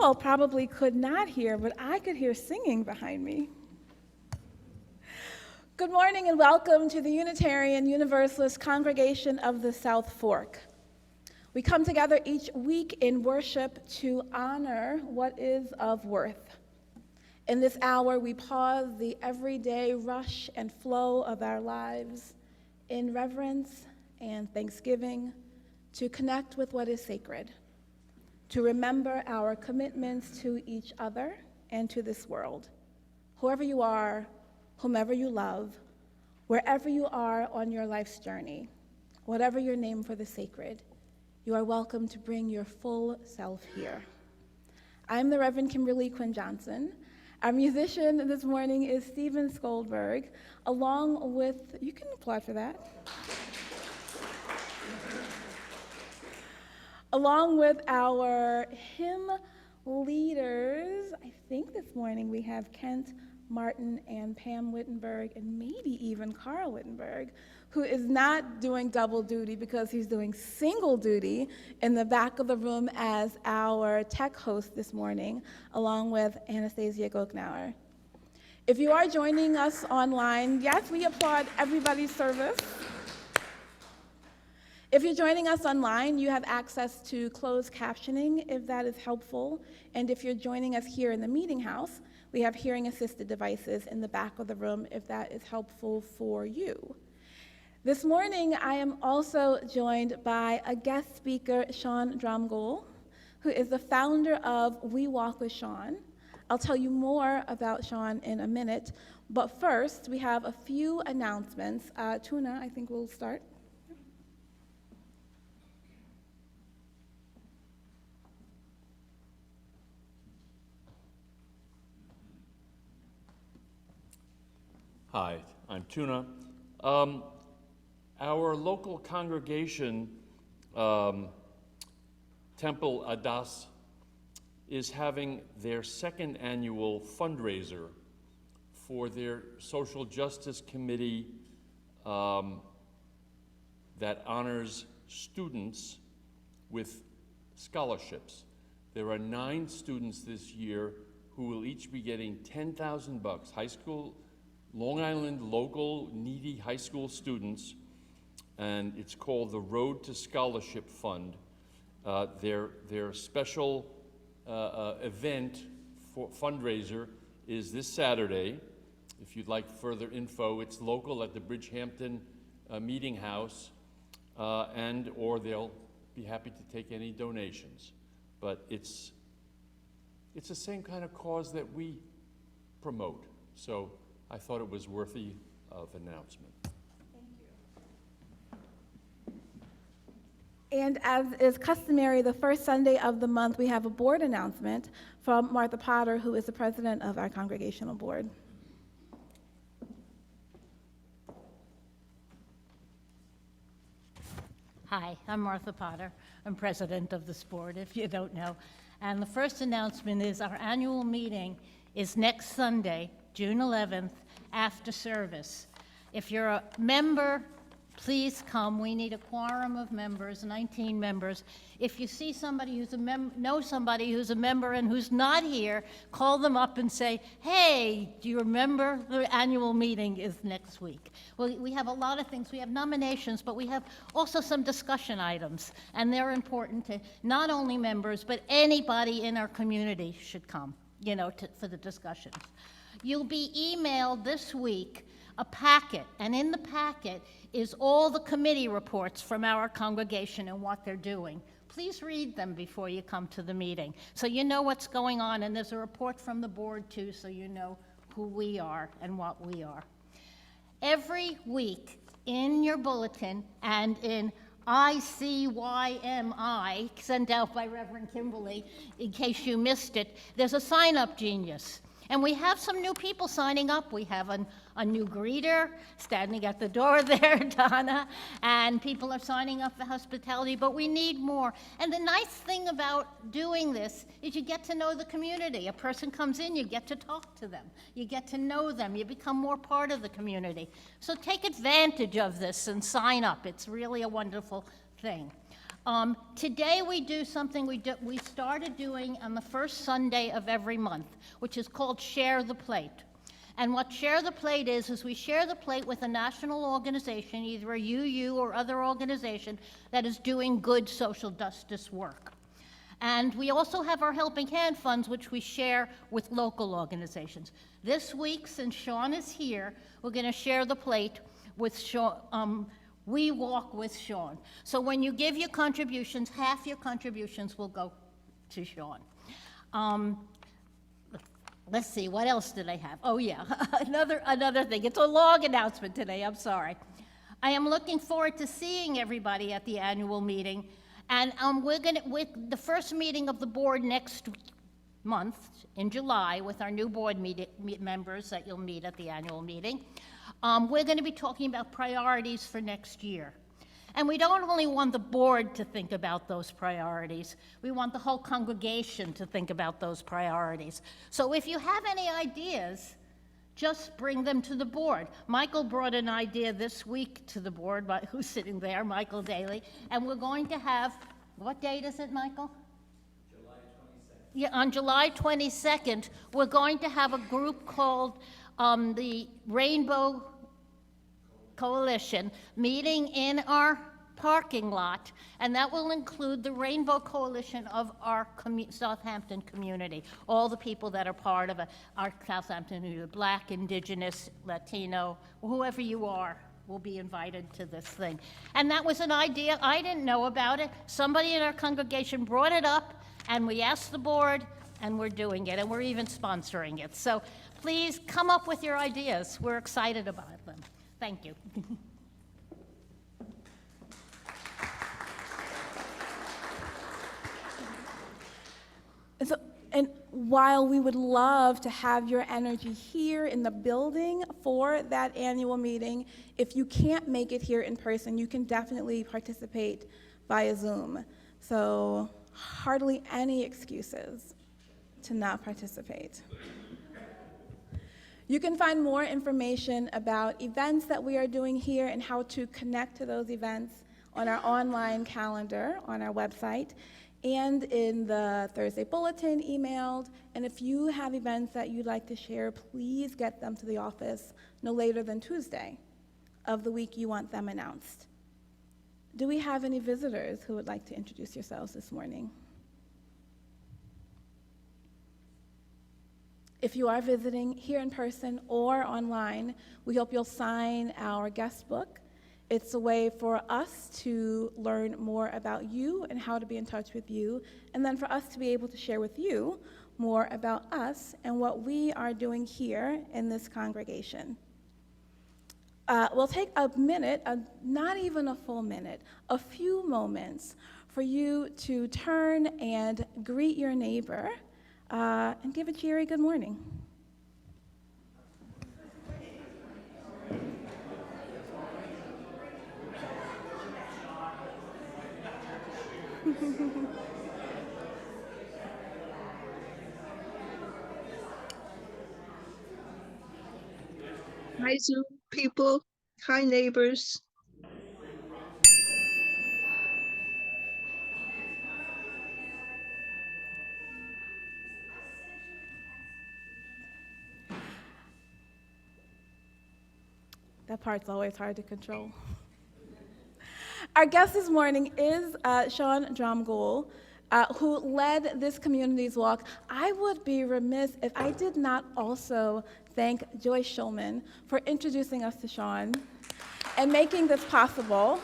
all probably could not hear, but I could hear singing behind me. Good morning and welcome to the Unitarian Universalist Congregation of the South Fork. We come together each week in worship to honor what is of worth. In this hour, we pause the everyday rush and flow of our lives in reverence and thanksgiving to connect with what is sacred, to remember our commitments to each other and to this world. Whoever you are, whomever you love, wherever you are on your life's journey, whatever your name for the sacred, you are welcome to bring your full self here. I'm the Reverend Kimberly Quinn Johnson. Our musician this morning is Stephen Skoldberg, along with, you can applaud for that, along with our hymn leaders. I think this morning we have Kent Martin and Pam Wittenberg, and maybe even Carl Wittenberg, who is not doing double duty because he's doing single duty in the back of the room as our tech host this morning, along with Anastasia Goknauer. If you are joining us online, yes, we applaud everybody's service. If you're joining us online, you have access to closed captioning if that is helpful. And if you're joining us here in the meeting house, we have hearing-assisted devices in the back of the room if that is helpful for you. This morning, I am also joined by a guest speaker, Shawn Dromgoole, who is the founder of We Walk with Shawn. I'll tell you more about Shawn in a minute, but first, we have a few announcements. Tuna, I think we'll start. Hi, I'm Tuna. Our local congregation, Temple Adas, is having their second annual fundraiser for their social justice committee that honors students with scholarships. There are 9 students this year who will each be getting $10,000, high school, Long Island local needy high school students, and it's called the Road to Scholarship Fund. Their special event for fundraiser is this Saturday. If you'd like further info, it's local at the Bridgehampton Meeting House, or they'll be happy to take any donations. But it's the same kind of cause that we promote. So I thought it was worthy of announcement. Thank you. And as is customary, the first Sunday of the month, we have a board announcement from Martha Potter, who is the president of our congregational board. Hi, I'm Martha Potter. I'm president of this board, if you don't know. And the first announcement is our annual meeting is next Sunday, June 11th, after service. If you're a member, please come. We need a quorum of members, 19 members. If you see somebody who's know somebody who's a member and who's not here, call them up and say, hey, do you remember the annual meeting is next week? Well, we have a lot of things. We have nominations, but we have also some discussion items, and they're important to not only members, but anybody in our community should come, for the discussions. You'll be emailed this week a packet, and in the packet is all the committee reports from our congregation and what they're doing. Please read them before you come to the meeting so you know what's going on, and there's a report from the board too so you know who we are and what we are. Every week in your bulletin and in ICYMI, sent out by Reverend Kimberly, in case you missed it, there's a sign-up genius. And we have some new people signing up. We have a new greeter standing at the door there, Donna, and people are signing up for hospitality, but we need more. And the nice thing about doing this is you get to know the community. A person comes in, you get to talk to them. You get to know them. You become more part of the community. So take advantage of this and sign up. It's really a wonderful thing. Today we do something we started doing on the first Sunday of every month, which is called Share the Plate. And what Share the Plate is we share the plate with a national organization, either a UU or other organization that is doing good social justice work. And we also have our Helping Hand funds, which we share with local organizations. This week, since Shawn is here, we're going to share the plate with Shawn. We Walk with Shawn. So when you give your contributions, half your contributions will go to Shawn. Let's see, what else did I have? Oh yeah, another thing. It's a long announcement today, I'm sorry. I am looking forward to seeing everybody at the annual meeting. And with the first meeting of the board next month in July with our new board members that you'll meet at the annual meeting, we're going to be talking about priorities for next year. And we don't only want the board to think about those priorities, we want the whole congregation to think about those priorities. So if you have any ideas, just bring them to the board. Michael brought an idea this week to the board, who's sitting there, Michael Daly, and we're going to have, what date is it, Michael? July 22nd. Yeah, on July 22nd, we're going to have a group called the Rainbow Coalition meeting in our parking lot, and that will include the Rainbow Coalition of our Southampton community, all the people that are part of our Southampton community, Black, Indigenous, Latino, whoever you are, will be invited to this thing. And that was an idea, I didn't know about it. Somebody in our congregation brought it up, and we asked the board, and we're doing it, and we're even sponsoring it. So please come up with your ideas. We're excited about them. Thank you. And while we would love to have your energy here in the building for that annual meeting, if you can't make it here in person, you can definitely participate via Zoom. So hardly any excuses to not participate. You can find more information about events that we are doing here and how to connect to those events on our online calendar on our website and in the Thursday bulletin emailed. And if you have events that you'd like to share, please get them to the office no later than Tuesday of the week you want them announced. Do we have any visitors who would like to introduce yourselves this morning? If you are visiting here in person or online, we hope you'll sign our guest book. It's a way for us to learn more about you and how to be in touch with you, and then for us to be able to share with you more about us and what we are doing here in this congregation. We'll take a minute, not even a full minute, a few moments for you to turn and greet your neighbor and give a cheery good morning. Hi, Zoom people. Hi, neighbors. That part's always hard to control. Our guest this morning is Shawn Dromgoole, who led this community's walk. I would be remiss if I did not also thank Joyce Schulman for introducing us to Shawn and making this possible,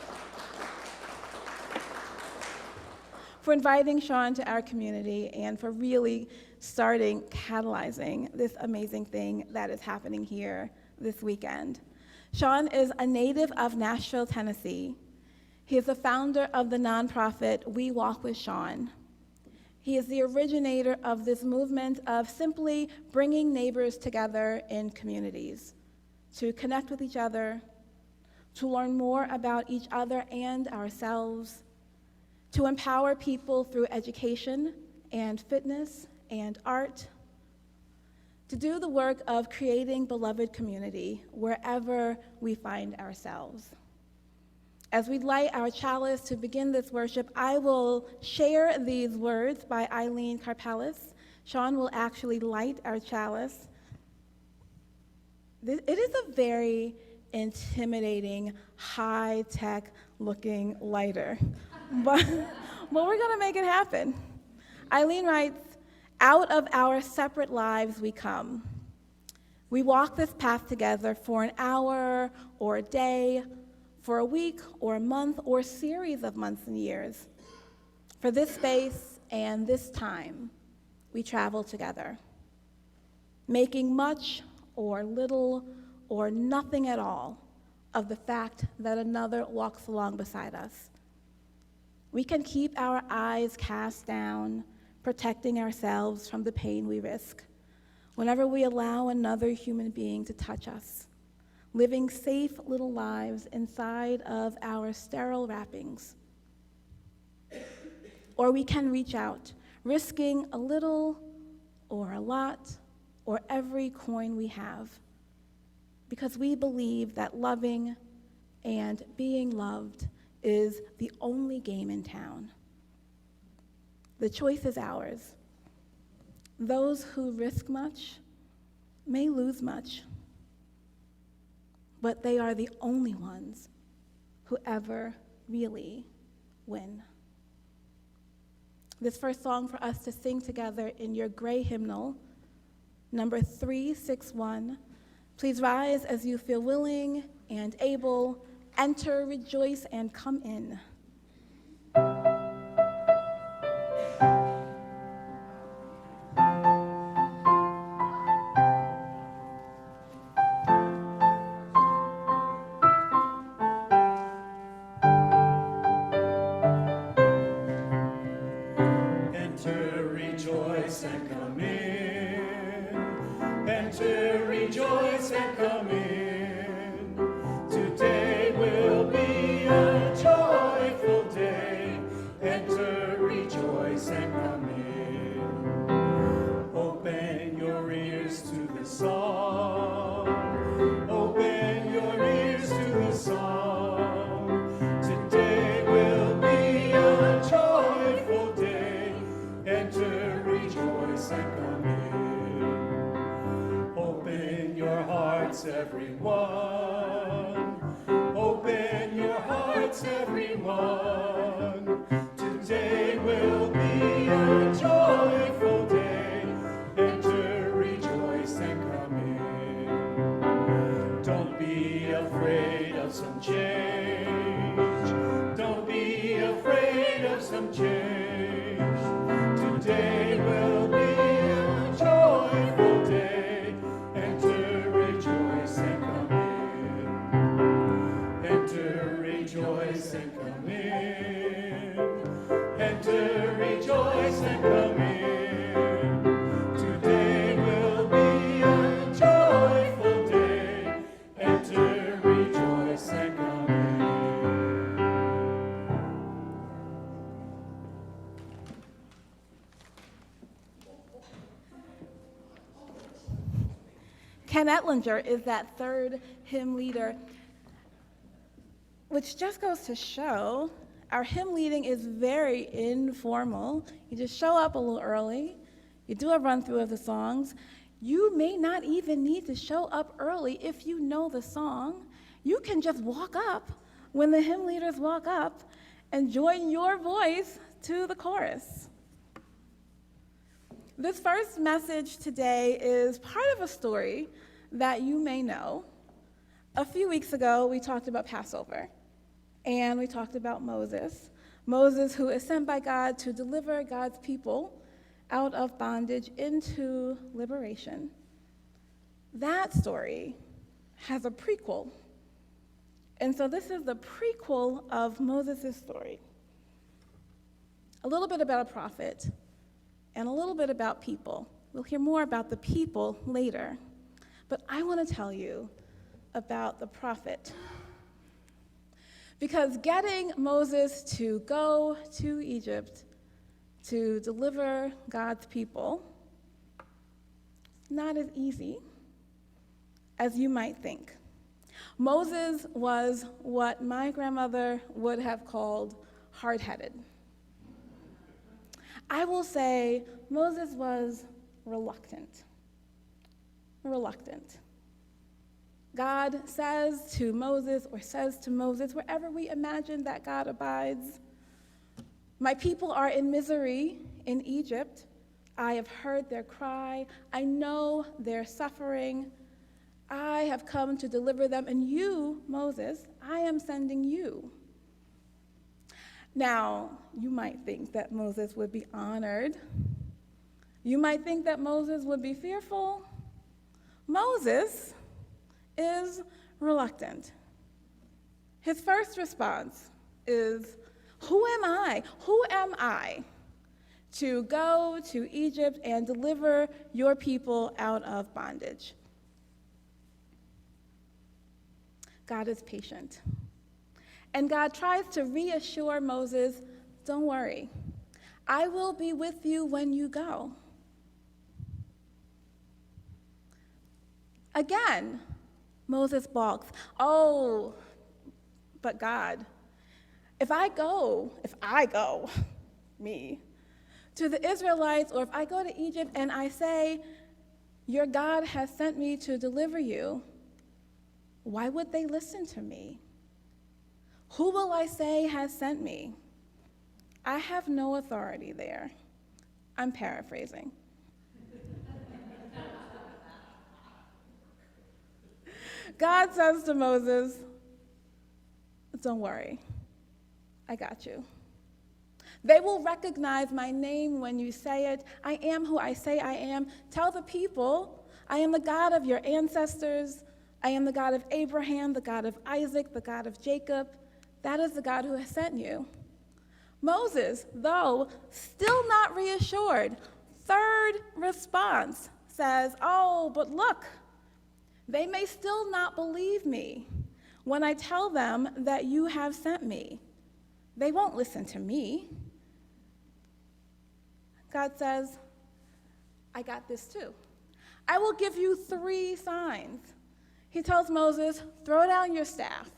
for inviting Shawn to our community, and for really catalyzing this amazing thing that is happening here this weekend. Shawn is a native of Nashville, Tennessee. He is the founder of the nonprofit We Walk with Shawn. He is the originator of this movement of simply bringing neighbors together in communities to connect with each other, to learn more about each other and ourselves, to empower people through education and fitness and art, to do the work of creating beloved community wherever we find ourselves. As we light our chalice to begin this worship, I will share these words by Eileen Karpelis. Shawn will actually light our chalice. It is a very intimidating, high-tech looking lighter, but we're going to make it happen. Eileen writes, "Out of our separate lives we come. We walk this path together for an hour or a day, for a week or a month or a series of months and years. For this space and this time, we travel together, making much or little or nothing at all of the fact that another walks along beside us. We can keep our eyes cast down, protecting ourselves from the pain we risk whenever we allow another human being to touch us, living safe little lives inside of our sterile wrappings. Or we can reach out, risking a little or a lot or every coin we have, because we believe that loving and being loved is the only game in town. The choice is ours. Those who risk much may lose much, but they are the only ones who ever really win." This first song for us to sing together in your gray hymnal, number 361. Please rise as you feel willing and able. Enter, rejoice, and come in. Enter, rejoice, and come in. Enter, rejoice, and come in. Today will be a joyful day. Enter, rejoice, and come in. Open your ears to the song. Open your ears to the song. Today will be a joyful day. Enter, rejoice, and come in. Open your hearts, everyone. Open your hearts, everyone. Today will be a joyful day. Enter, rejoice, and come in. Don't be afraid of some change. Don't be afraid of some change. Today will be a joyful day. Enter, rejoice, and come in. Enter, rejoice, and come in. Enter, rejoice, and come in. Today will be a joyful day. Enter, rejoice, and come in. Ken Etlinger is that third hymn leader, which just goes to show our hymn leading is very informal. You just show up a little early, you do a run through of the songs. You may not even need to show up early if you know the song. You can just walk up when the hymn leaders walk up and join your voice to the chorus. This first message today is part of a story that you may know. A few weeks ago, we talked about Passover, and we talked about Moses. Moses, who is sent by God to deliver God's people out of bondage into liberation. That story has a prequel. And so this is the prequel of Moses' story. A little bit about a prophet, and a little bit about people. We'll hear more about the people later. But I want to tell you about the prophet. Because getting Moses to go to Egypt to deliver God's people is not as easy as you might think. Moses was what my grandmother would have called hard-headed. I will say Moses was reluctant. Reluctant. God says to Moses, wherever we imagine that God abides, my people are in misery in Egypt. I have heard their cry. I know their suffering. I have come to deliver them, and you, Moses, I am sending you. Now, you might think that Moses would be honored. You might think that Moses would be fearful. Moses is reluctant. His first response is, who am I? Who am I to go to Egypt and deliver your people out of bondage? God is patient. And God tries to reassure Moses, don't worry, I will be with you when you go. Again, Moses balks. Oh, but God, if I go, me, to the Israelites, or if I go to Egypt and I say, your God has sent me to deliver you, why would they listen to me? Who will I say has sent me? I have no authority there. I'm paraphrasing. God says to Moses, don't worry, I got you. They will recognize my name when you say it. I am who I say I am. Tell the people, I am the God of your ancestors. I am the God of Abraham, the God of Isaac, the God of Jacob. That is the God who has sent you. Moses, though still not reassured, third response says, oh, but look, they may still not believe me when I tell them that you have sent me. They won't listen to me. God says, I got this too. I will give you 3 signs. He tells Moses, throw down your staff.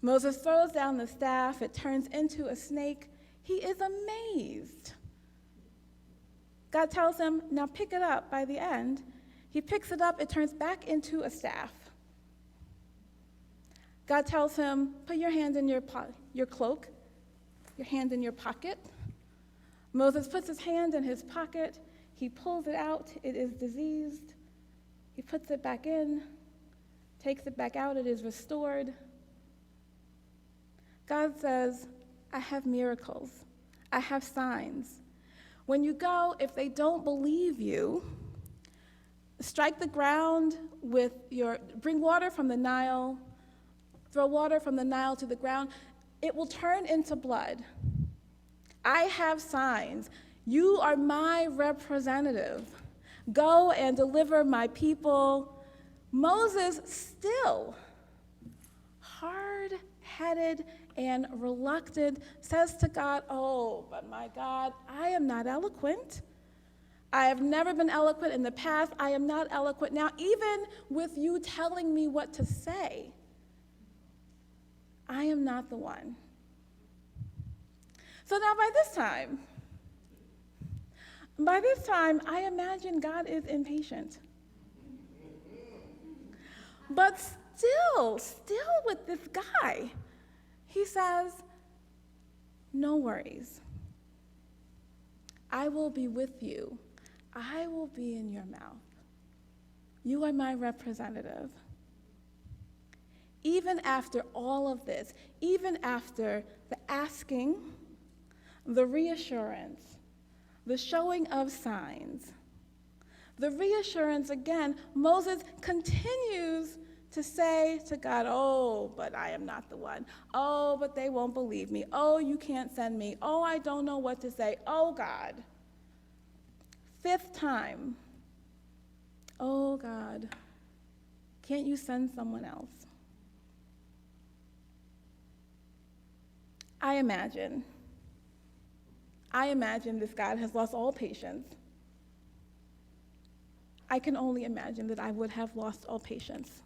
Moses throws down the staff. It turns into a snake. He is amazed. God tells him, now pick it up by the end. He picks it up. It turns back into a staff. God tells him, put your hand in your cloak, your hand in your pocket. Moses puts his hand in his pocket. He pulls it out. It is diseased. He puts it back in, takes it back out. It is restored. God says, I have miracles. I have signs. When you go, if they don't believe you, strike the ground bring water from the Nile, throw water from the Nile to the ground. It will turn into blood. I have signs. You are my representative. Go and deliver my people. Moses, still hard-headed and reluctant, says to God, oh, but my God, I am not eloquent. I have never been eloquent in the past. I am not eloquent now, even with you telling me what to say. I am not the one. So now by this time, I imagine God is impatient. But still with this guy, he says, no worries. I will be with you. I will be in your mouth. You are my representative. Even after all of this, even after the asking, the reassurance, the showing of signs, the reassurance again, Moses continues to say to God, oh, but I am not the one. Oh, but they won't believe me. Oh, you can't send me. Oh, I don't know what to say. Oh, God. 5th time. Oh, God. Can't you send someone else? I imagine this God has lost all patience. I can only imagine that I would have lost all patience.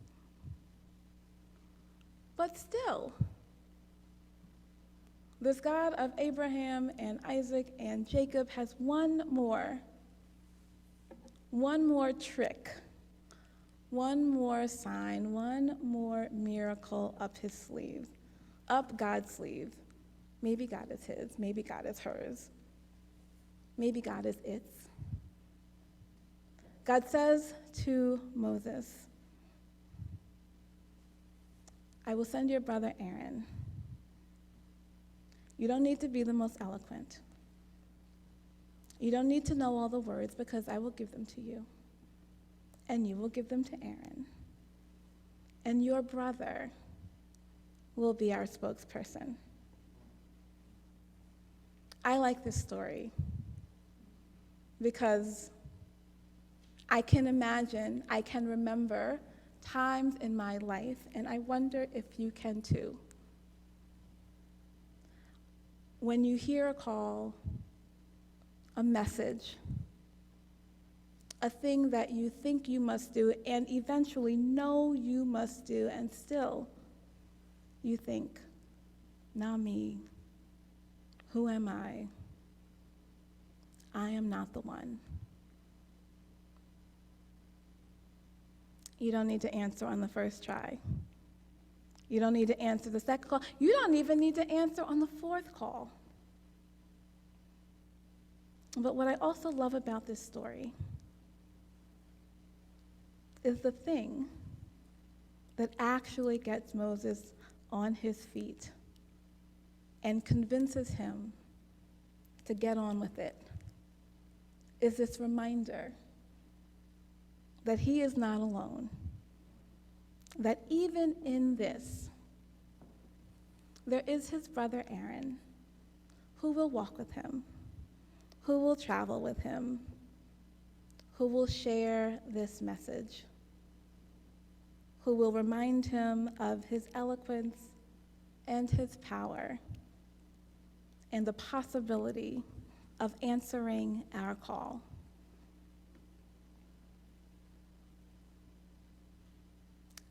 But still, this God of Abraham and Isaac and Jacob has one more trick, one more sign, one more miracle up his sleeve, up God's sleeve. Maybe God is his, maybe God is hers, maybe God is its. God says to Moses, I will send your brother Aaron. You don't need to be the most eloquent. You don't need to know all the words because I will give them to you. And you will give them to Aaron. And your brother will be our spokesperson. I like this story because I can imagine, I can remember times in my life, and I wonder if you can too, when you hear a call, a message, a thing that you think you must do and eventually know you must do, and still you think, not me. Who am I? I am not the one. You don't need to answer on the first try. You don't need to answer the second call. You don't even need to answer on the fourth call. But what I also love about this story is the thing that actually gets Moses on his feet and convinces him to get on with it is this reminder that he is not alone, that even in this, there is his brother Aaron who will walk with him, who will travel with him, who will share this message, who will remind him of his eloquence and his power and the possibility of answering our call.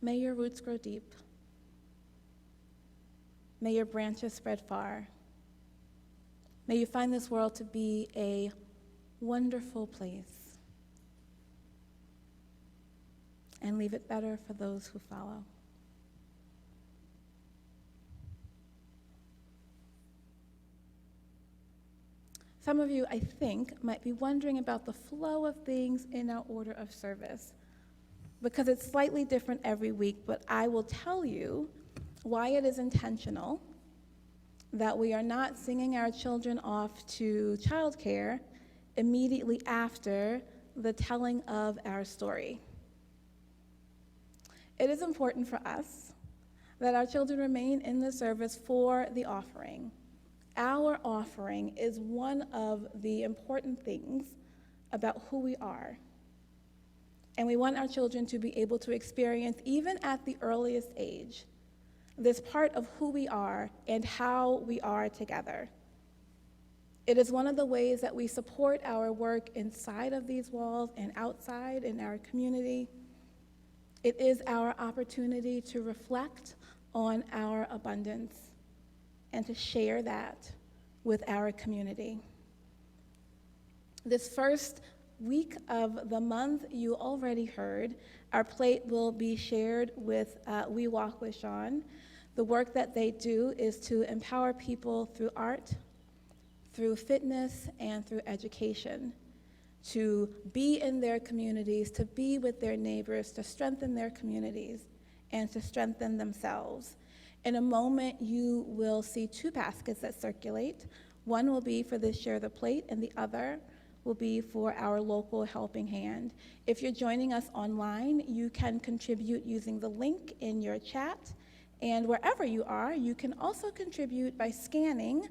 May your roots grow deep. May your branches spread far. May you find this world to be a wonderful place and leave it better for those who follow. Some of you, I think, might be wondering about the flow of things in our order of service, because it's slightly different every week, but I will tell you why it is intentional that we are not singing our children off to childcare immediately after the telling of our story. It is important for us that our children remain in the service for the offering. Our offering is one of the important things about who we are. And we want our children to be able to experience, even at the earliest age, this part of who we are and how we are together. It is one of the ways that we support our work inside of these walls and outside in our community. It is our opportunity to reflect on our abundance and to share that with our community. This first week of the month, you already heard, our plate will be shared with We Walk with Shawn. The work that they do is to empower people through art, through fitness, and through education, to be in their communities, to be with their neighbors, to strengthen their communities, and to strengthen themselves. In a moment, you will see two baskets that circulate. One will be for this Share the Plate, and the other will be for our local helping hand. If you're joining us online, you can contribute using the link in your chat. And wherever you are, you can also contribute by scanning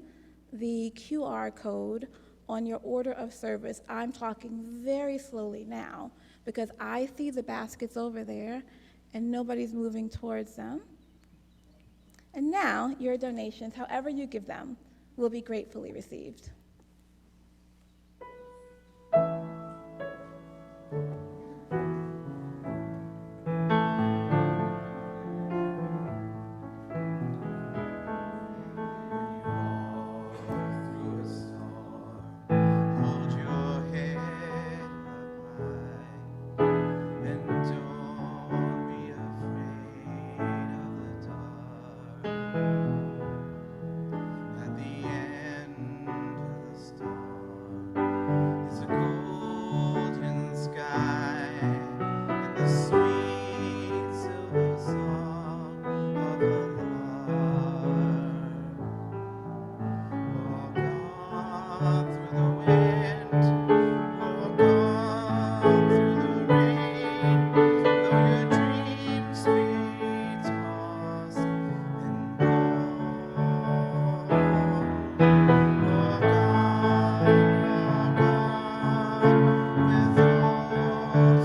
the QR code on your order of service. I'm talking very slowly now because I see the baskets over there and nobody's moving towards them. And now your donations, however you give them, will be gratefully received.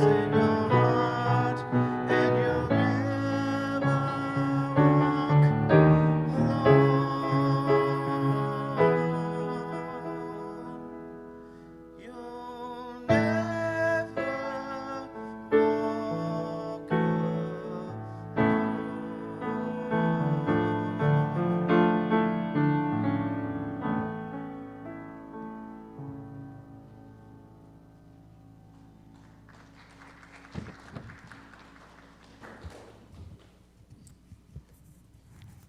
lives in your heart, and you'll never walk alone. You'll never walk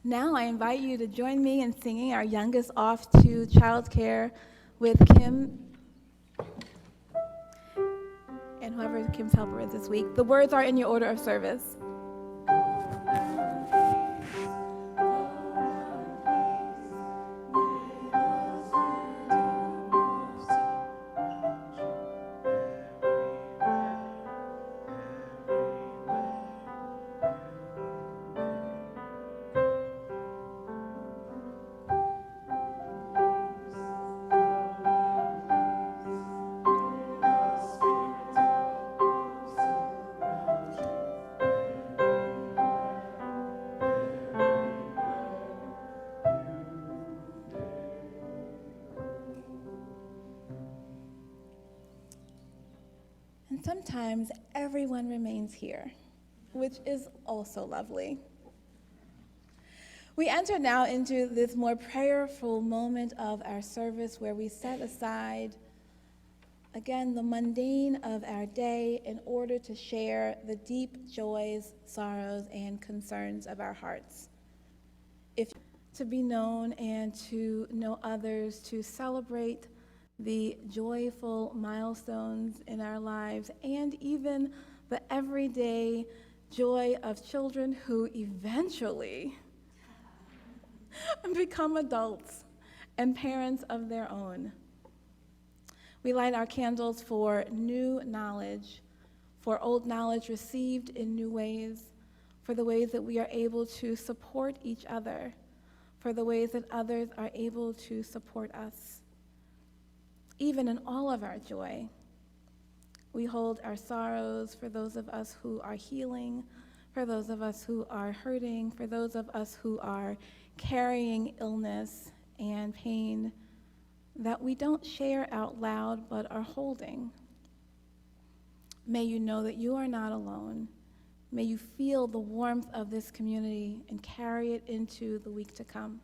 Now I invite you to join me in singing our youngest off to childcare with Kim and whoever Kim's helper is this week. The words are in your order of service. And sometimes everyone remains here, which is also lovely. We enter now into this more prayerful moment of our service where we set aside, again, the mundane of our day in order to share the deep joys, sorrows, and concerns of our hearts. If to be known and to know others, to celebrate the joyful milestones in our lives, and even the everyday joy of children who eventually become adults and parents of their own. We light our candles for new knowledge, for old knowledge received in new ways, for the ways that we are able to support each other, for the ways that others are able to support us. Even in all of our joy, we hold our sorrows for those of us who are healing, for those of us who are hurting, for those of us who are carrying illness and pain that we don't share out loud but are holding. May you know that you are not alone. May you feel the warmth of this community and carry it into the week to come.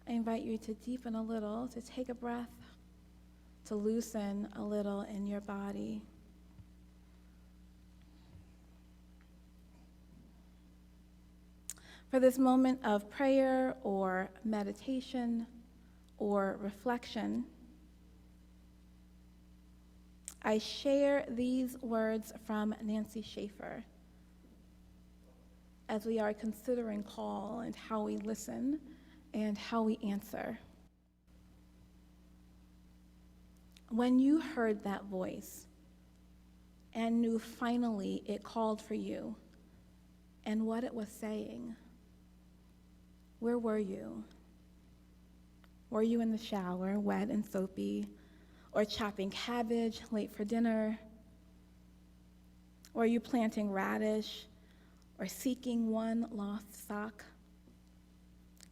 I invite you to deepen a little, to take a breath, to loosen a little in your body. For this moment of prayer or meditation or reflection, I share these words from Nancy Schaefer as we are considering call and how we listen and how we answer. When you heard that voice and knew finally it called for you and what it was saying, where were you? Were you in the shower, wet and soapy, or chopping cabbage late for dinner? Were you planting radish or seeking one lost sock?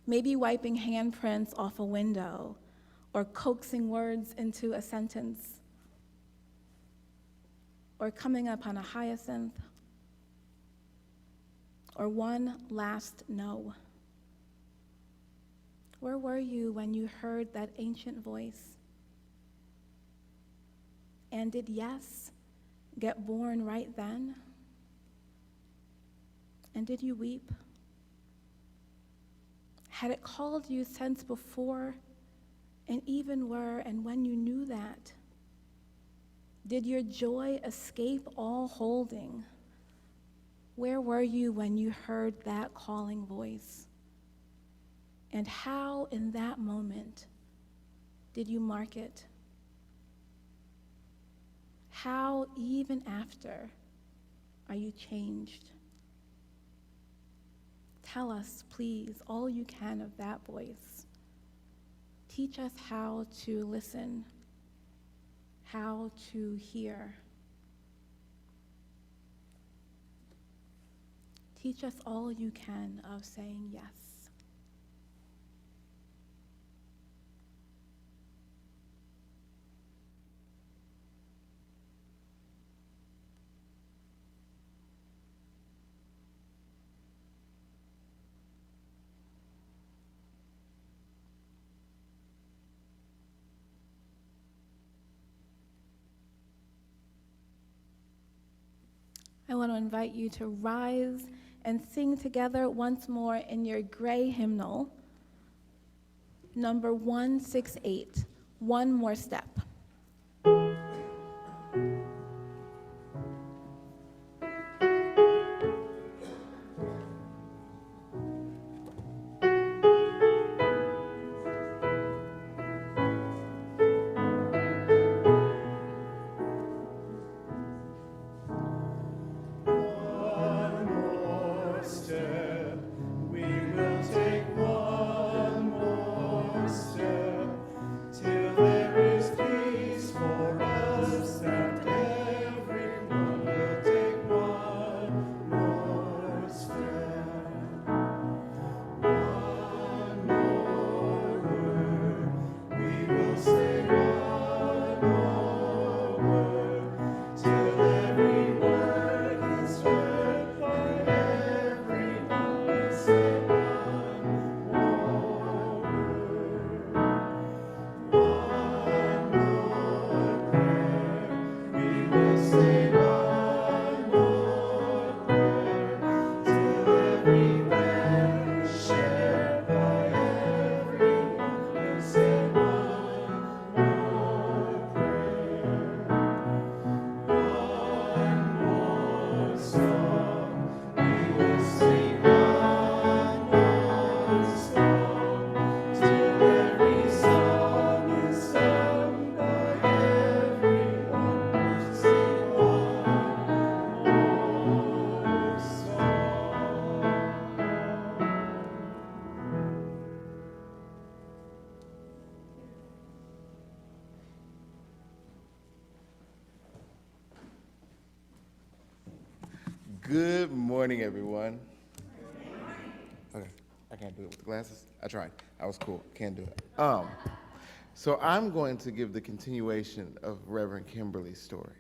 Maybe wiping handprints off a window or coaxing words into a sentence, or coming upon a hyacinth, or one last no. Where were you when you heard that ancient voice? And did yes get born right then? And did you weep? Had it called you since before, and even were, and when you knew that? Did your joy escape all holding? Where were you when you heard that calling voice? And how in that moment did you mark it? How, even after, are you changed? Tell us, please, all you can of that voice. Teach us how to listen how to hear. Teach us all you can of saying yes. I want to invite you to rise and sing together once more in your gray hymnal, number 168, One More Step. Good morning, everyone. Okay, I can't do it with the glasses. I tried. I was cool. Can't do it. So I'm going to give the continuation of Reverend Kimberly's story,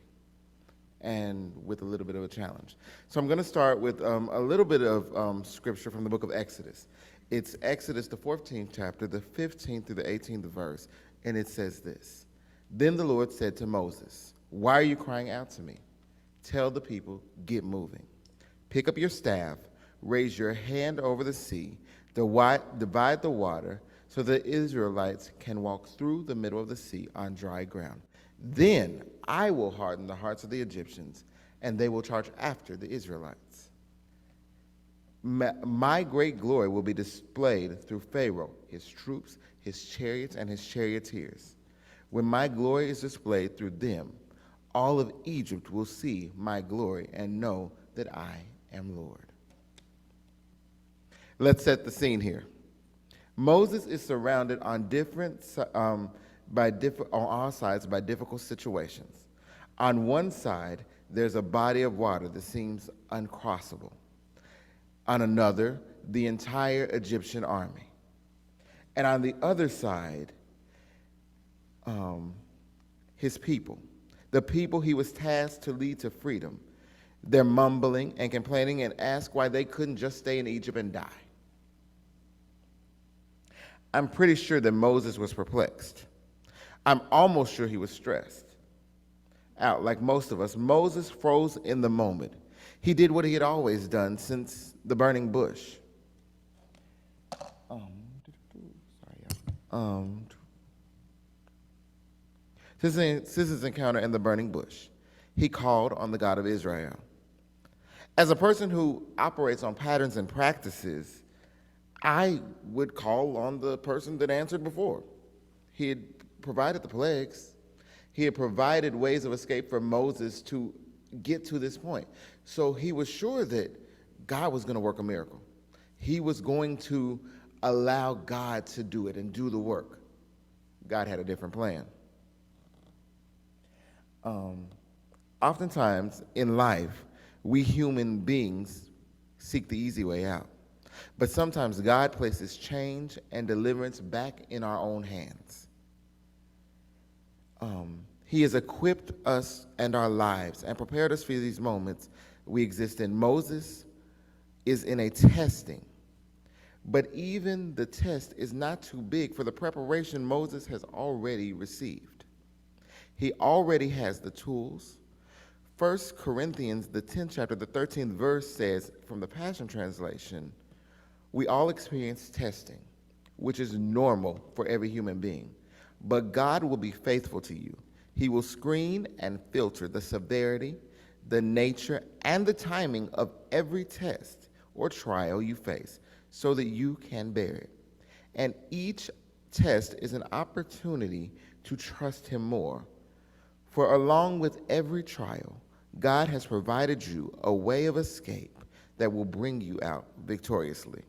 and with a little bit of a challenge. So I'm going to start with a little bit of scripture from the book of Exodus. It's Exodus, the 14th chapter, the 15th through the 18th verse, and it says this: Then the Lord said to Moses, "Why are you crying out to me? Tell the people, get moving. Pick up your staff, raise your hand over the sea, divide the water, so the Israelites can walk through the middle of the sea on dry ground. Then I will harden the hearts of the Egyptians, and they will charge after the Israelites. My great glory will be displayed through Pharaoh, his troops, his chariots, and his charioteers. When my glory is displayed through them, all of Egypt will see my glory and know that I am Lord." Let's set the scene here. Moses is surrounded on all sides by difficult situations. On one side, there's a body of water that seems uncrossable. On another, the entire Egyptian army. And on the other side, his people, the people he was tasked to lead to freedom. They're mumbling and complaining and ask why they couldn't just stay in Egypt and die. I'm pretty sure that Moses was perplexed. I'm almost sure he was stressed out. Like most of us, Moses froze in the moment. He did what he had always done since the burning bush. Since his encounter in the burning bush, he called on the God of Israel. As a person who operates on patterns and practices, I would call on the person that answered before. He had provided the plagues. He had provided ways of escape for Moses to get to this point. So he was sure that God was going to work a miracle. He was going to allow God to do it and do the work. God had a different plan. Oftentimes in life, we human beings seek the easy way out. But sometimes God places change and deliverance back in our own hands. He has equipped us and our lives and prepared us for these moments we exist in. Moses is in a testing, but even the test is not too big for the preparation Moses has already received. He already has the tools. 1 Corinthians, the 10th chapter, the 13th verse says, from the Passion Translation, we all experience testing, which is normal for every human being. But God will be faithful to you. He will screen and filter the severity, the nature, and the timing of every test or trial you face so that you can bear it. And each test is an opportunity to trust Him more. For along with every trial, God has provided you a way of escape that will bring you out victoriously.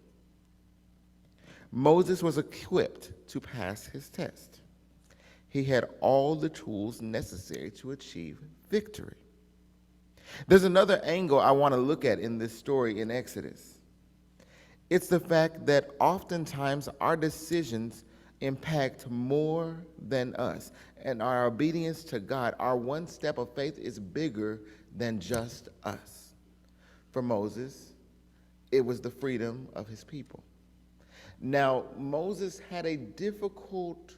Moses was equipped to pass his test. He had all the tools necessary to achieve victory. There's another angle I want to look at in this story in Exodus. It's the fact that oftentimes our decisions impact more than us, and our obedience to God, our one step of faith, is bigger than just us. For Moses, it was the freedom of his people. Now, Moses had a difficult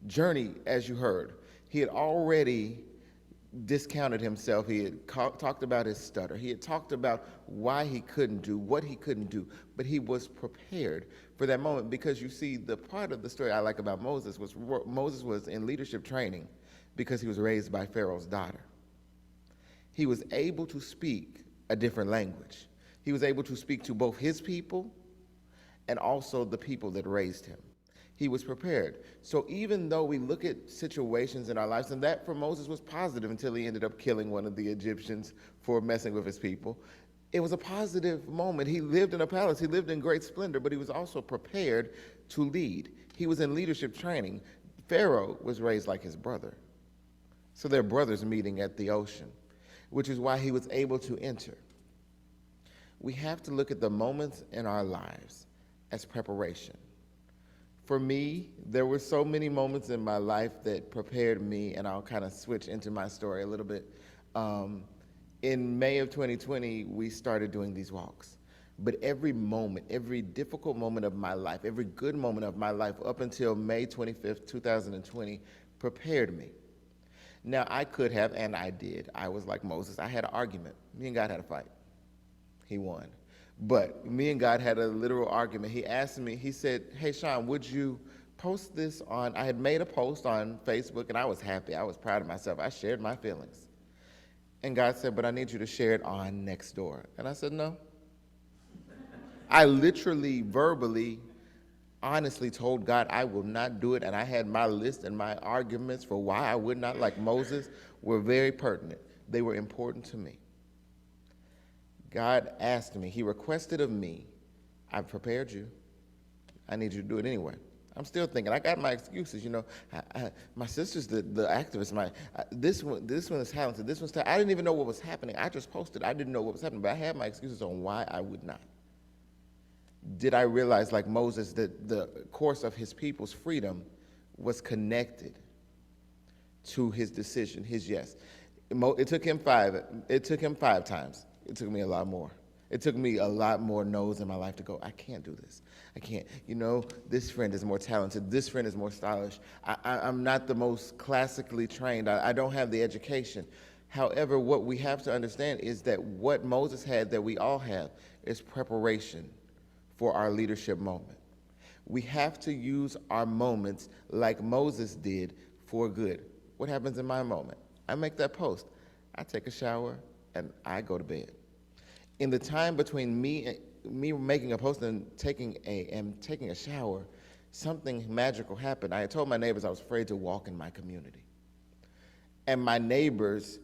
journey, as you heard. He had already discounted himself. He had talked about his stutter. He had talked about why he couldn't do, what he couldn't do, but he was prepared for that moment, because you see, the part of the story I like about Moses was in leadership training because he was raised by Pharaoh's daughter. He was able to speak a different language. He was able to speak to both his people and also the people that raised him. He was prepared. So even though we look at situations in our lives, and that for Moses was positive until he ended up killing one of the Egyptians for messing with his people, it was a positive moment. He lived in a palace. He lived in great splendor, but he was also prepared to lead. He was in leadership training. Pharaoh was raised like his brother. So they're brothers meeting at the ocean, which is why he was able to enter. We have to look at the moments in our lives as preparation. For me, there were so many moments in my life that prepared me, and I'll kind of switch into my story a little bit. In May of 2020, we started doing these walks. But every moment, every difficult moment of my life, every good moment of my life up until May 25th, 2020, prepared me. Now, I could have, and I did. I was like Moses. I had an argument. Me and God had a fight. He won. But me and God had a literal argument. He asked me, he said, hey, Shawn, would you post this on, I had made a post on Facebook, and I was happy. I was proud of myself. I shared my feelings. And God said, but I need you to share it on Nextdoor. And I said, no. I literally, verbally, honestly told God I will not do it, and I had my list, and my arguments for why I would not, like Moses, were very pertinent. They were important to me. God asked me, he requested of me, I've prepared you. I need you to do it anyway. I'm still thinking, I got my excuses, you know. My sister's the activist. This one is talented. This one's talented. I didn't even know what was happening. I just posted. I didn't know what was happening, but I had my excuses on why I would not. Did I realize, like Moses, that the course of his people's freedom was connected to his decision, his yes? It took him 5 times. It took me a lot more. It took me a lot more no's in my life to go, I can't do this. I can't. You know, this friend is more talented. This friend is more stylish. I'm not the most classically trained. I don't have the education. However, what we have to understand is that what Moses had that we all have is preparation for our leadership moment. We have to use our moments like Moses did for good. What happens in my moment? I make that post. I take a shower and I go to bed. In the time between me making a post and taking a shower, something magical happened. I had told my neighbors I was afraid to walk in my community. And my neighbors,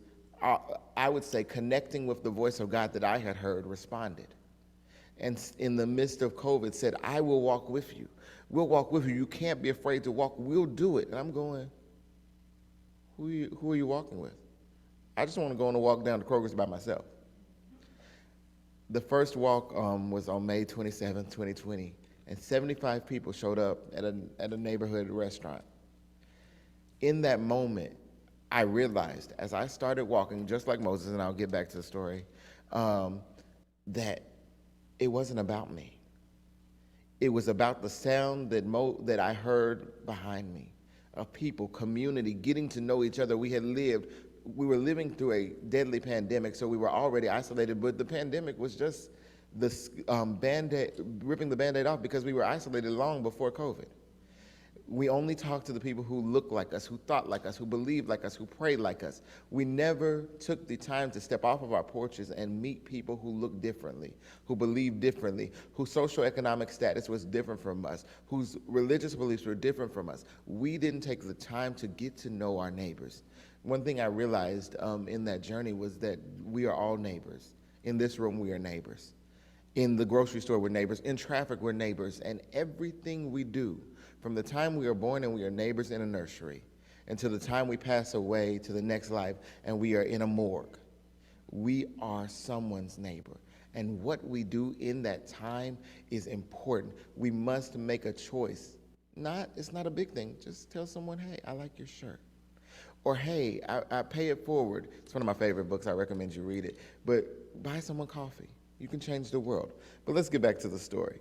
I would say, connecting with the voice of God that I had heard, responded. And in the midst of COVID said, I will walk with you. We'll walk with you. You can't be afraid to walk. We'll do it. And I'm going, who are you walking with? I just want to go on a walk down to Kroger's by myself. The first walk was on May 27th, 2020, and 75 people showed up at a neighborhood restaurant. In that moment, I realized as I started walking, just like Moses, and I'll get back to the story, that it wasn't about me. It was about the sound that I heard behind me of people, community, getting to know each other. We were living through a deadly pandemic, so we were already isolated, but the pandemic was just ripping the Band-Aid off because we were isolated long before COVID. We only talked to the people who looked like us, who thought like us, who believed like us, who prayed like us. We never took the time to step off of our porches and meet people who looked differently, who believed differently, whose socioeconomic status was different from us, whose religious beliefs were different from us. We didn't take the time to get to know our neighbors. One thing I realized in that journey was that we are all neighbors. In this room, we are neighbors. In the grocery store, we're neighbors. In traffic, we're neighbors. And everything we do, from the time we are born and we are neighbors in a nursery, until the time we pass away to the next life and we are in a morgue, we are someone's neighbor. And what we do in that time is important. We must make a choice. It's not a big thing. Just tell someone, hey, I like your shirt. Or, hey, I pay it forward. It's one of my favorite books. I recommend you read it. But buy someone coffee. You can change the world. But let's get back to the story.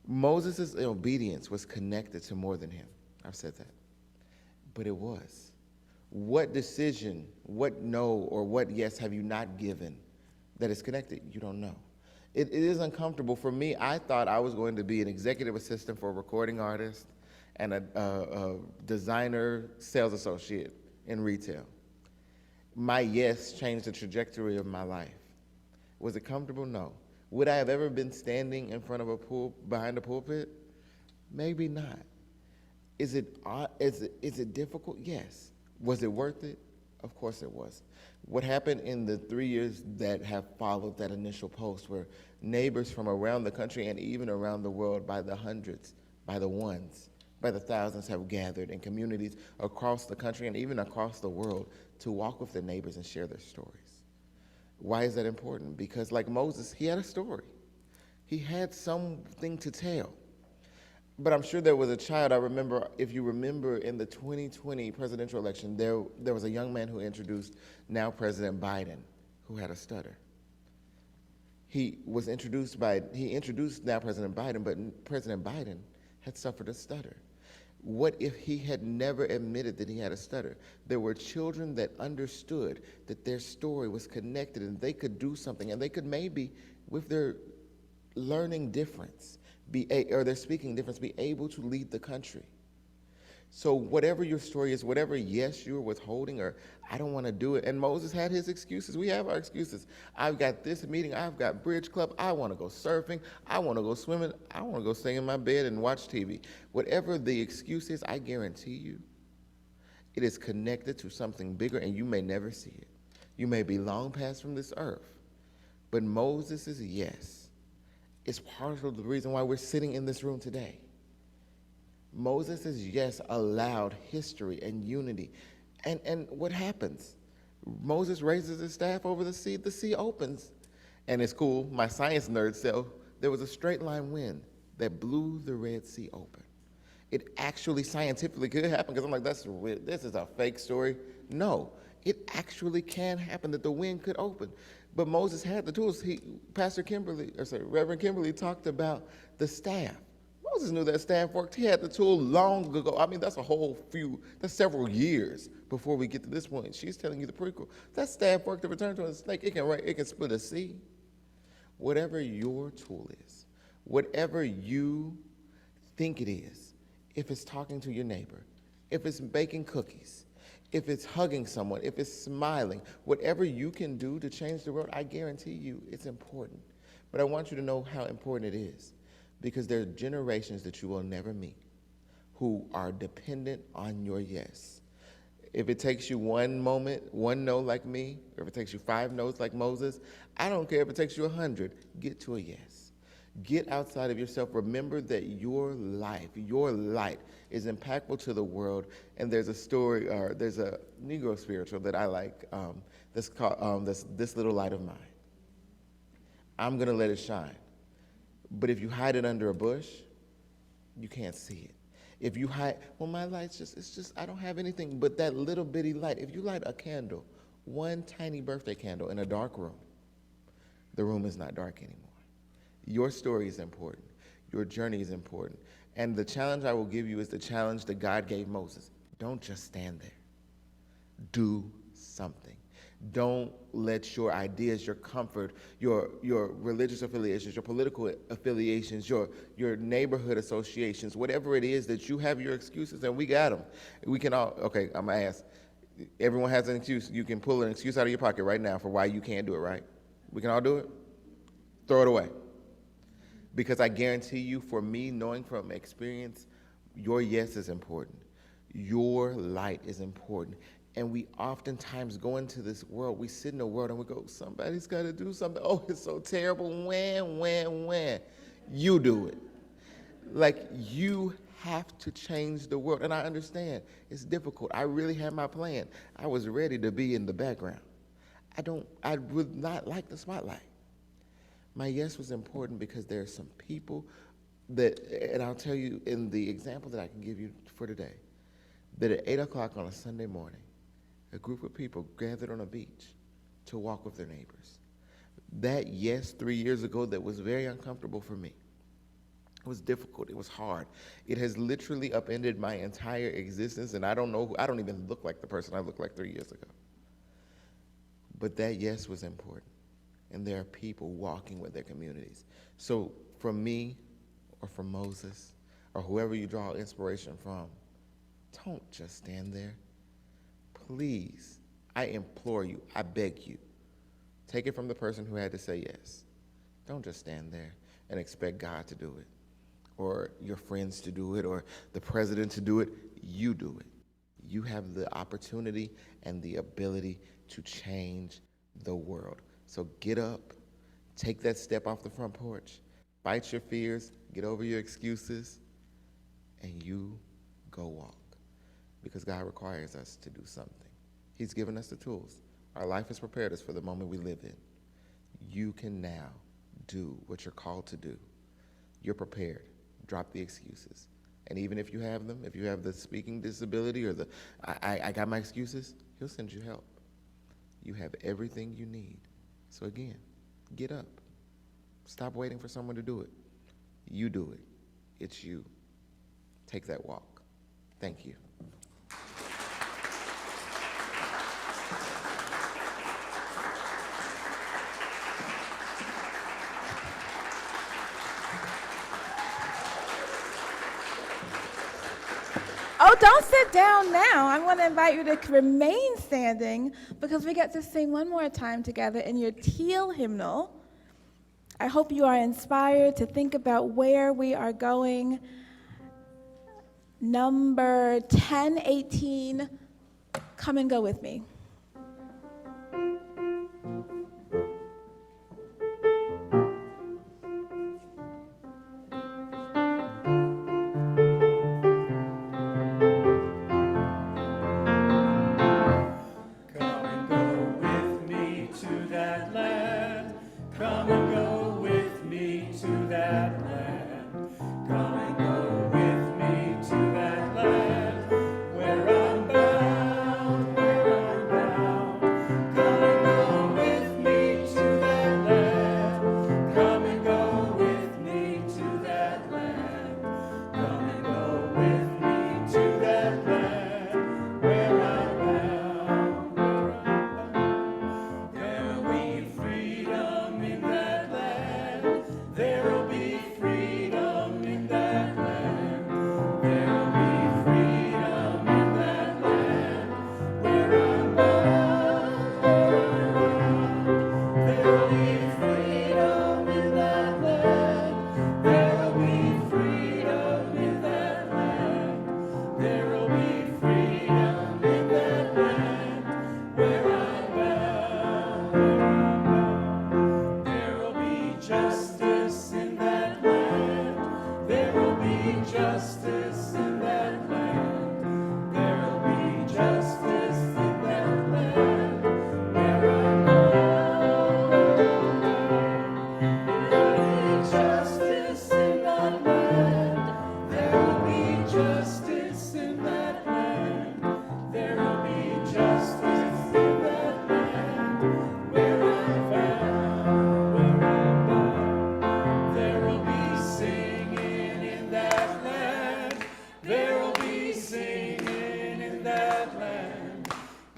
Moses' obedience was connected to more than him. I've said that. But it was. What decision, what no, or what yes have you not given that is connected? You don't know. It is uncomfortable. For me, I thought I was going to be an executive assistant for a recording artist and a designer sales associate in retail. My yes changed the trajectory of my life. Was it comfortable? No. Would I have ever been standing in front of behind a pulpit? Maybe not. Is it difficult? Yes. Was it worth it? Of course it was. What happened in the 3 years that have followed that initial post were neighbors from around the country and even around the world by the hundreds, by the ones, by the thousands have gathered in communities across the country and even across the world to walk with their neighbors and share their stories. Why is that important? Because like Moses, he had a story. He had something to tell. But I'm sure there was a child, if you remember in the 2020 presidential election, there was a young man who introduced now President Biden, who had a stutter. He introduced now President Biden, but President Biden had suffered a stutter. What if he had never admitted that he had a stutter? There were children that understood that their story was connected and they could do something, and they could maybe, with their learning difference, or their speaking difference, be able to lead the country. So whatever your story is, whatever yes you're withholding, or I don't want to do it, and Moses had his excuses. We have our excuses. I've got this meeting, I've got bridge club, I want to go surfing, I want to go swimming, I want to go stay in my bed and watch TV. Whatever the excuse is, I guarantee you, it is connected to something bigger, and you may never see it. You may be long past from this earth, but Moses' yes is part of the reason why we're sitting in this room today. Moses' yes allowed history and unity. And what happens? Moses raises his staff over the sea opens. And it's cool, my science nerd self, there was a straight line wind that blew the Red Sea open. It actually scientifically could happen, because I'm like, this is a fake story. No, it actually can happen that the wind could open. But Moses had the tools. Reverend Kimberly talked about the staff. Moses knew that staff worked. He had the tool long ago. I mean, that's several years before we get to this point. She's telling you the prequel. That staff worked to return to a snake. It can split a sea. Whatever your tool is, whatever you think it is, if it's talking to your neighbor, if it's baking cookies, if it's hugging someone, if it's smiling, whatever you can do to change the world, I guarantee you it's important. But I want you to know how important it is, because there are generations that you will never meet who are dependent on your yes. If it takes you one moment, one no like me, or if it takes you 5 no's like Moses, I don't care if it takes you 100, get to a yes. Get outside of yourself. Remember that your life, your light is impactful to the world. And there's a story, or there's a Negro spiritual that I like that's called This Little Light of Mine. I'm going to let it shine. But if you hide it under a bush, you can't see it. If you hide, well, my light's just, I don't have anything but that little bitty light. If you light a candle, one tiny birthday candle in a dark room, the room is not dark anymore. Your story is important. Your journey is important. And the challenge I will give you is the challenge that God gave Moses. Don't just stand there. Do something. Don't let your ideas, your comfort, your religious affiliations, your political affiliations, your neighborhood associations, whatever it is that you have your excuses, and we got them. We can all, okay, I'm going to ask. Everyone has an excuse. You can pull an excuse out of your pocket right now for why you can't do it, right? We can all do it? Throw it away. Because I guarantee you, for me, knowing from experience, your yes is important. Your light is important. And we oftentimes go into this world, we sit in the world and we go, somebody's got to do something. Oh, it's so terrible. When? You do it. Like, you have to change the world. And I understand it's difficult. I really had my plan. I was ready to be in the background. I would not like the spotlight. My yes was important because there are some people that, and I'll tell you in the example that I can give you for today, that at 8 o'clock on a Sunday morning, a group of people gathered on a beach to walk with their neighbors. That yes 3 years ago that was very uncomfortable for me. It was difficult, it was hard. It has literally upended my entire existence, and I don't even look like the person I looked like 3 years ago. But that yes was important. And there are people walking with their communities. So from me, or from Moses, or whoever you draw inspiration from, don't just stand there. Please, I implore you, I beg you, take it from the person who had to say yes. Don't just stand there and expect God to do it, or your friends to do it, or the president to do it. You do it. You have the opportunity and the ability to change the world. So get up, take that step off the front porch, fight your fears, get over your excuses, and you go walk. Because God requires us to do something. He's given us the tools. Our life has prepared us for the moment we live in. You can now do what you're called to do. You're prepared. Drop the excuses. And even if you have them, if you have the speaking disability or I got my excuses, He'll send you help. You have everything you need. So again, get up. Stop waiting for someone to do it. You do it. It's you. Take that walk. Thank you. Oh, don't sit down now. I want to invite you to remain standing because we get to sing one more time together in your teal hymnal. I hope you are inspired to think about where we are going. Number 1018, Come and Go With Me. Justice in that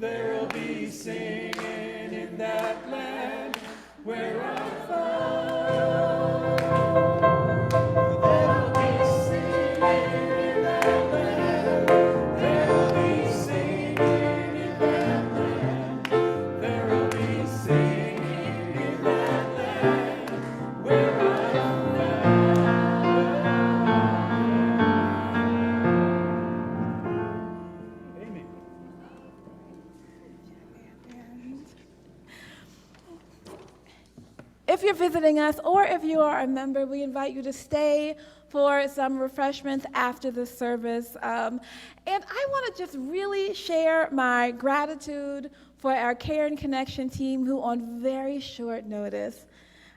There will be singing in that land where I found. There will be singing in that land. There will be singing in that land. There will be singing in that land where I found. Amen. If you're visiting us or if you are a member, we invite you to stay for some refreshments after the service. And I want to just really share my gratitude for our Care and Connection team who on very short notice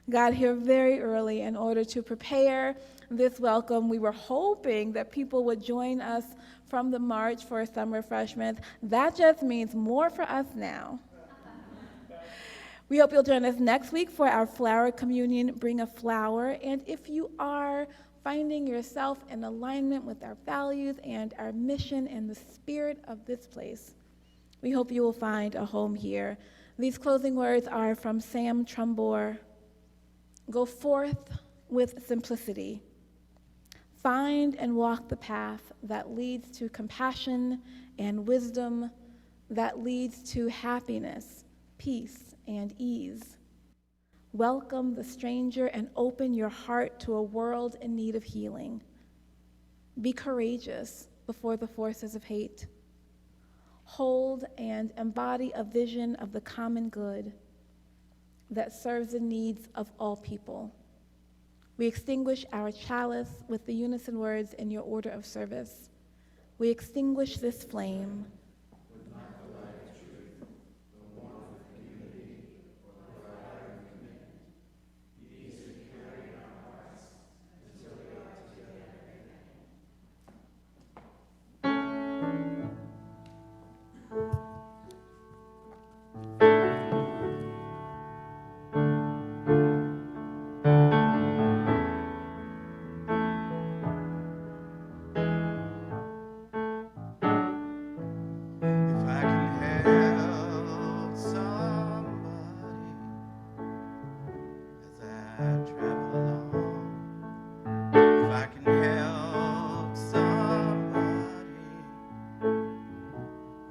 got here very early in order to prepare this welcome. We were hoping that people would join us from the march for some refreshments. That just means more for us now. We hope you'll join us next week for our flower communion, Bring a Flower. And if you are finding yourself in alignment with our values and our mission and the spirit of this place, we hope you will find a home here. These closing words are from Shawn Dromgoole. Go forth with simplicity. Find and walk the path that leads to compassion and wisdom, that leads to happiness, peace, and ease. Welcome the stranger and open your heart to a world in need of healing. Be courageous before the forces of hate. Hold and embody a vision of the common good that serves the needs of all people. We extinguish our chalice with the unison words in your order of service. We extinguish this flame If I can help somebody as I travel along, if I can help somebody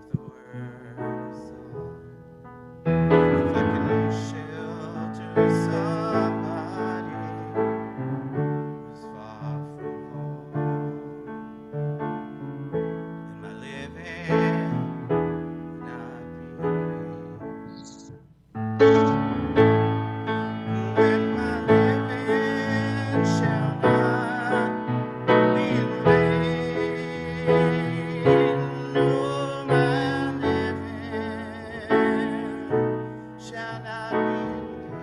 with a word of song, if I can shelter somebody who's far from home, then my living not be vain. Then my living shall not be in vain. No, my living shall not be in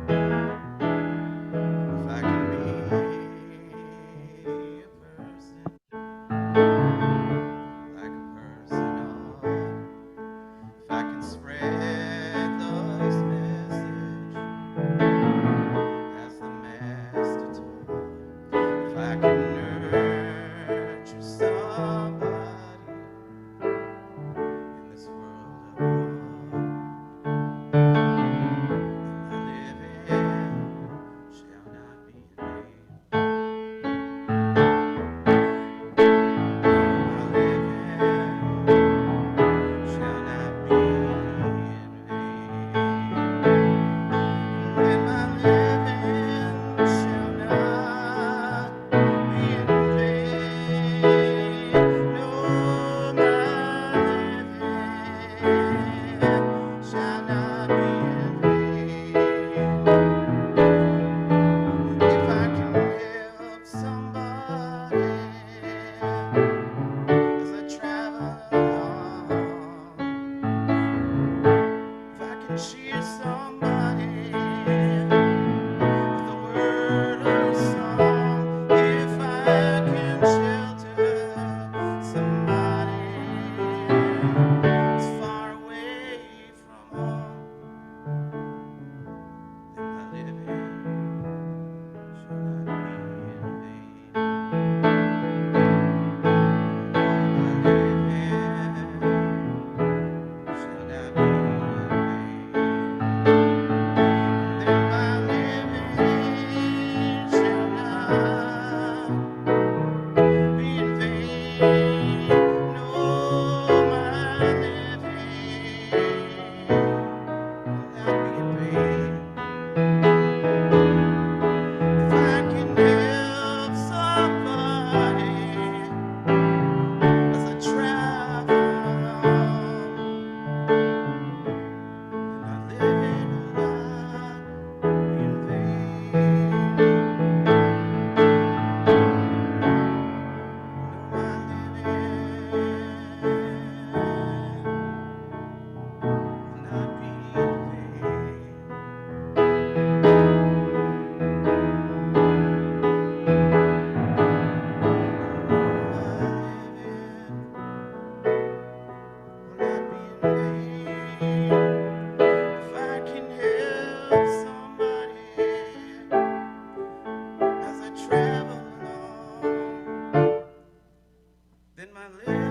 vain. If I can be a person like a then my lips